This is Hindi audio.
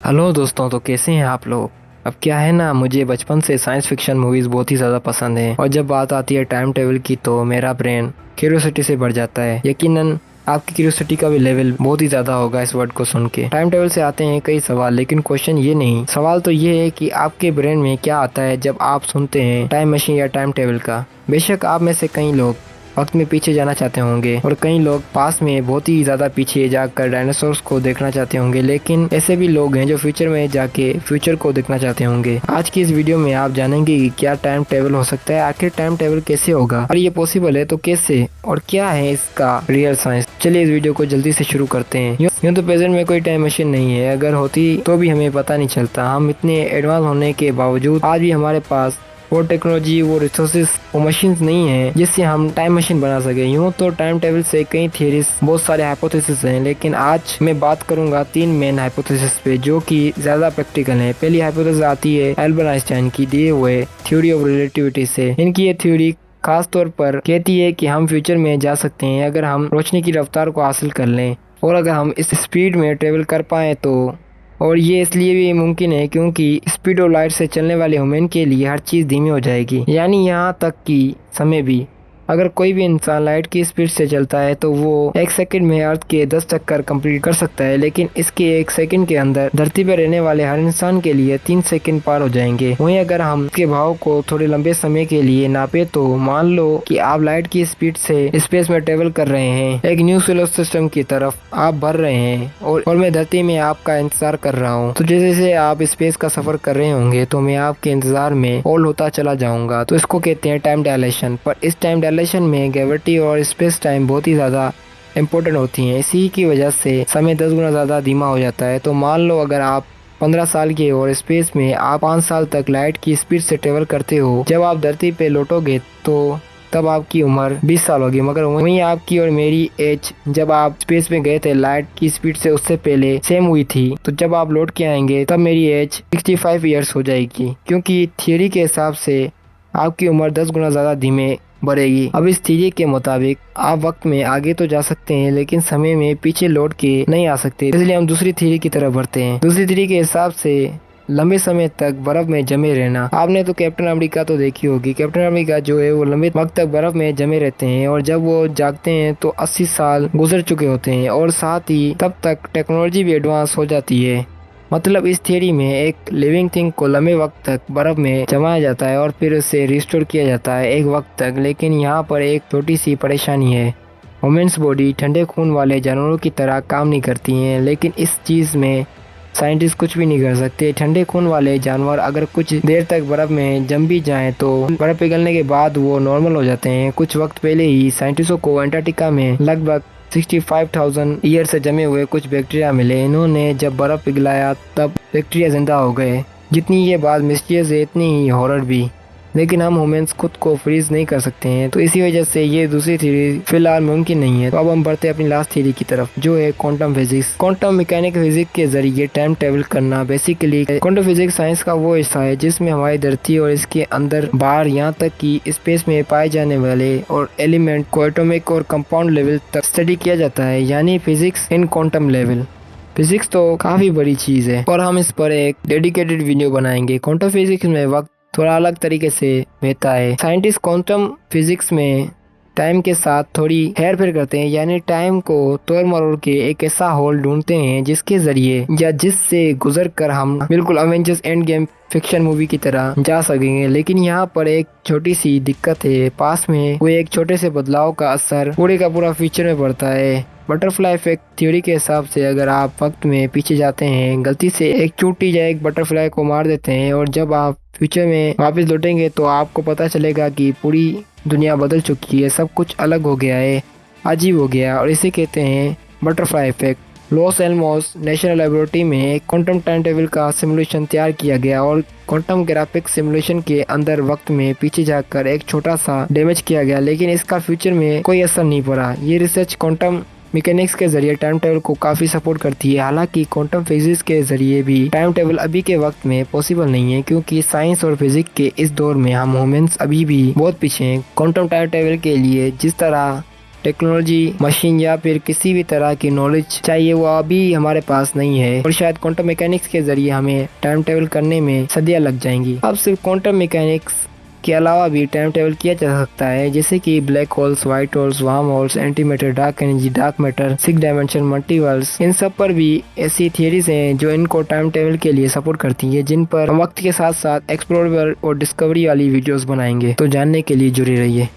हेलो दोस्तों, तो कैसे हैं आप लोग। अब क्या है ना, मुझे बचपन से साइंस फिक्शन मूवीज बहुत ही ज़्यादा पसंद है और जब बात आती है टाइम ट्रेवल की तो मेरा ब्रेन क्यूरियोसिटी से बढ़ जाता है। यकीनन आपकी क्यूरियोसिटी का भी लेवल बहुत ही ज़्यादा होगा इस वर्ड को सुन के। टाइम ट्रेवल से आते हैं कई सवाल, लेकिन क्वेश्चन ये नहीं, सवाल तो ये है कि आपके ब्रेन में क्या आता है जब आप सुनते हैं टाइम मशीन या टाइम ट्रेवल का। बेशक आप में से कई लोग वक्त में पीछे जाना चाहते होंगे और कई लोग पास में बहुत ही ज्यादा पीछे जाकर डायनासोर्स को देखना चाहते होंगे, लेकिन ऐसे भी लोग हैं जो फ्यूचर में जाके फ्यूचर को देखना चाहते होंगे। आज की इस वीडियो में आप जानेंगे कि क्या टाइम ट्रेवल हो सकता है, आखिर टाइम ट्रेवल कैसे होगा और ये पॉसिबल है तो कैसे, और क्या है इसका रियल साइंस। चलिए इस वीडियो को जल्दी से शुरू करते हैं। यूँ तो प्रेजेंट में कोई टाइम मशीन नहीं है, अगर होती तो भी हमें पता नहीं चलता। हम इतने एडवांस होने के बावजूद आज भी हमारे पास वो टेक्नोलॉजी, वो रिसोर्सेज, वो मशीन्स नहीं है जिससे हम टाइम मशीन बना सके। यूँ तो टाइम ट्रेवल से कई थियरीज, बहुत सारे हाइपोथेसिस हैं, लेकिन आज मैं बात करूंगा 3 मेन हाइपोथेसिस पे जो कि ज्यादा प्रैक्टिकल है। पहली हाइपोथेसिस आती है एल्बर्ट आइंस्टाइन की दिए हुए थ्योरी ऑफ रिलेटिविटी से। इनकी ये थ्योरी खास तौर पर कहती है कि हम फ्यूचर में जा सकते हैं अगर हम रोशनी की रफ्तार को हासिल कर लें और अगर हम इस स्पीड में ट्रेवल कर पाए तो। और ये इसलिए भी मुमकिन है क्योंकि स्पीड ऑफ लाइट से चलने वाले ह्यूमन के लिए हर चीज़ धीमी हो जाएगी, यानी यहाँ तक कि समय भी। अगर कोई भी इंसान लाइट की स्पीड से चलता है तो वो 1 सेकंड में अर्थ के 10 चक्कर कंप्लीट कर सकता है, लेकिन इसके 1 सेकंड के अंदर धरती पर रहने वाले हर इंसान के लिए 3 सेकंड पार हो जाएंगे। वहीं अगर हम इसके भाव को थोड़े लंबे समय के लिए नापे तो मान लो कि आप लाइट की स्पीड से स्पेस में ट्रेवल कर रहे हैं, एक न्यू सोलर सिस्टम की तरफ आप बढ़ रहे हैं और मैं धरती में आपका इंतजार कर रहा हूँ। तो जैसे जैसे आप स्पेस का सफर कर रहे होंगे तो मैं आपके इंतजार में ओल्ड होता चला जाऊंगा। तो इसको कहते हैं टाइम डायलेशन। पर इस टाइम में ग्रेविटी और स्पेस टाइम बहुत ही ज्यादा इम्पोर्टेंट होती हैं, इसी की वजह से समय 10 गुना ज्यादा धीमा हो जाता है। तो मान लो अगर आप 15 साल के और स्पेस में आप 5 साल तक लाइट की स्पीड से ट्रेवल करते हो, जब आप धरती पे लौटोगे तो तब आपकी उम्र 20 साल होगी। मगर वहीं आपकी और मेरी एज जब आप स्पेस में गए थे लाइट की स्पीड से उससे पहले सेम हुई थी। तो जब आप लौट के आएंगे तब मेरी एज 65 ईयर्स हो जाएगी, क्योंकि थियरी के हिसाब से आपकी उम्र 10 गुना ज्यादा धीमे बढ़ेगी। अब इस थ्योरी के मुताबिक आप वक्त में आगे तो जा सकते हैं लेकिन समय में पीछे लौट के नहीं आ सकते, इसलिए हम दूसरी थ्योरी की तरफ बढ़ते हैं। दूसरी थ्योरी के हिसाब से लंबे समय तक बर्फ में जमे रहना। आपने तो कैप्टन अमेरिका तो देखी होगी। कैप्टन अमेरिका जो है वो लंबे वक्त तक बर्फ में जमे रहते हैं और जब वो जागते हैं तो 80 साल गुजर चुके होते हैं और साथ ही तब तक टेक्नोलॉजी भी एडवांस हो जाती है। मतलब इस थियरी में एक लिविंग थिंग को लंबे वक्त तक बर्फ में जमाया जाता है और फिर उसे रिस्टोर किया जाता है एक वक्त तक। लेकिन यहाँ पर एक छोटी सी परेशानी है, वुमेन्स बॉडी ठंडे खून वाले जानवरों की तरह काम नहीं करती हैं। लेकिन इस चीज़ में साइंटिस्ट कुछ भी नहीं कर सकते। ठंडे खून वाले जानवर अगर कुछ देर तक बर्फ में जम भी जाएं तो बर्फ पिघलने के बाद वो नॉर्मल हो जाते हैं। कुछ वक्त पहले ही साइंटिस्टों को अंटार्कटिका में लगभग 65,000 ईयर से जमे हुए कुछ बैक्टीरिया मिले। इन्होंने जब बर्फ पिघलाया तब बैक्टीरिया जिंदा हो गए। जितनी ये बात मिस्टीरियस है उतनी ही हॉरर भी, लेकिन हम ह्यूमंस खुद को फ्रीज नहीं कर सकते हैं, तो इसी वजह से ये दूसरी थ्योरी फिलहाल मुमकिन नहीं है। तो अब हम बढ़ते हैं अपनी लास्ट थ्योरी की तरफ जो है quantum physics. Quantum mechanic physics के जरिए टाइम ट्रेवल करना। बेसिकली क्वांटम फिजिक्स साइंस का वो हिस्सा है जिसमें हमारी धरती और इसके अंदर बाहर यहाँ तक कि स्पेस में पाए जाने वाले और एलिमेंट को एटॉमिक और कंपाउंड लेवल तक स्टडी किया जाता है, यानी physics in quantum level. Physics तो काफी बड़ी चीज है और हम इस पर एक डेडिकेटेड वीडियो बनाएंगे। क्वांटम फिजिक्स में वक्त थोड़ा अलग तरीके से बहता है। साइंटिस्ट क्वांटम फिजिक्स में टाइम के साथ थोड़ी हेर फेर करते हैं, यानी टाइम को तोड़ मरोड़ के एक ऐसा होल ढूंढते हैं जिसके जरिए या जिससे गुजर कर हम बिल्कुल Avengers end game fiction movie की तरह जा सकेंगे। लेकिन यहाँ पर एक छोटी सी दिक्कत है, पास में हुए एक छोटे से बदलाव का असर पूरे का पूरा फ्यूचर में पड़ता है। बटरफ्लाई इफेक्ट थ्योरी के हिसाब से अगर आप वक्त में पीछे जाते हैं, गलती से एक चूटी या एक बटरफ्लाई को मार देते हैं और जब आप फ्यूचर में वापस लौटेंगे तो आपको पता चलेगा कि पूरी दुनिया बदल चुकी है, सब कुछ अलग हो गया है, अजीब हो गया। और इसे कहते हैं butterfly effect. Loss Alamos national laboratory में एक क्वांटम टाइम टेबल का सिमुलेशन तैयार किया गया और क्वांटम ग्राफिक्स सिमुलेशन के अंदर वक्त में पीछे जाकर एक छोटा सा डैमेज किया गया, लेकिन इसका फ्यूचर में कोई असर नहीं पड़ा। ये रिसर्च क्वांटम मैकेनिक्स के जरिए टाइम ट्रेवल को काफी सपोर्ट करती है। हालांकि क्वांटम फिजिक्स के जरिए भी टाइम ट्रेवल अभी के वक्त में पॉसिबल नहीं है, क्योंकि साइंस और फिजिक्स के इस दौर में हम ह्यूमंस अभी भी बहुत पीछे हैं। क्वांटम टाइम ट्रेवल के लिए जिस तरह टेक्नोलॉजी, मशीन या फिर किसी भी तरह की नॉलेज चाहिए वो अभी हमारे पास नहीं है और शायद क्वांटम मैकेनिक्स के जरिए हमें टाइम ट्रेवल करने में सदियां लग जाएंगी। अब सिर्फ क्वांटम मैकेनिक्स के अलावा भी टाइम ट्रेवल किया जा सकता है, जैसे कि black holes, white holes, warm holes, anti matter, dark energy, dark matter, 6 dimension, multiverse. इन सब पर भी ऐसी थियरीज हैं जो इनको टाइम ट्रेवल के लिए सपोर्ट करती है, जिन पर हम वक्त के साथ साथ एक्सप्लोर और डिस्कवरी वाली वीडियोस बनाएंगे। तो जानने के लिए जुड़े रहिए।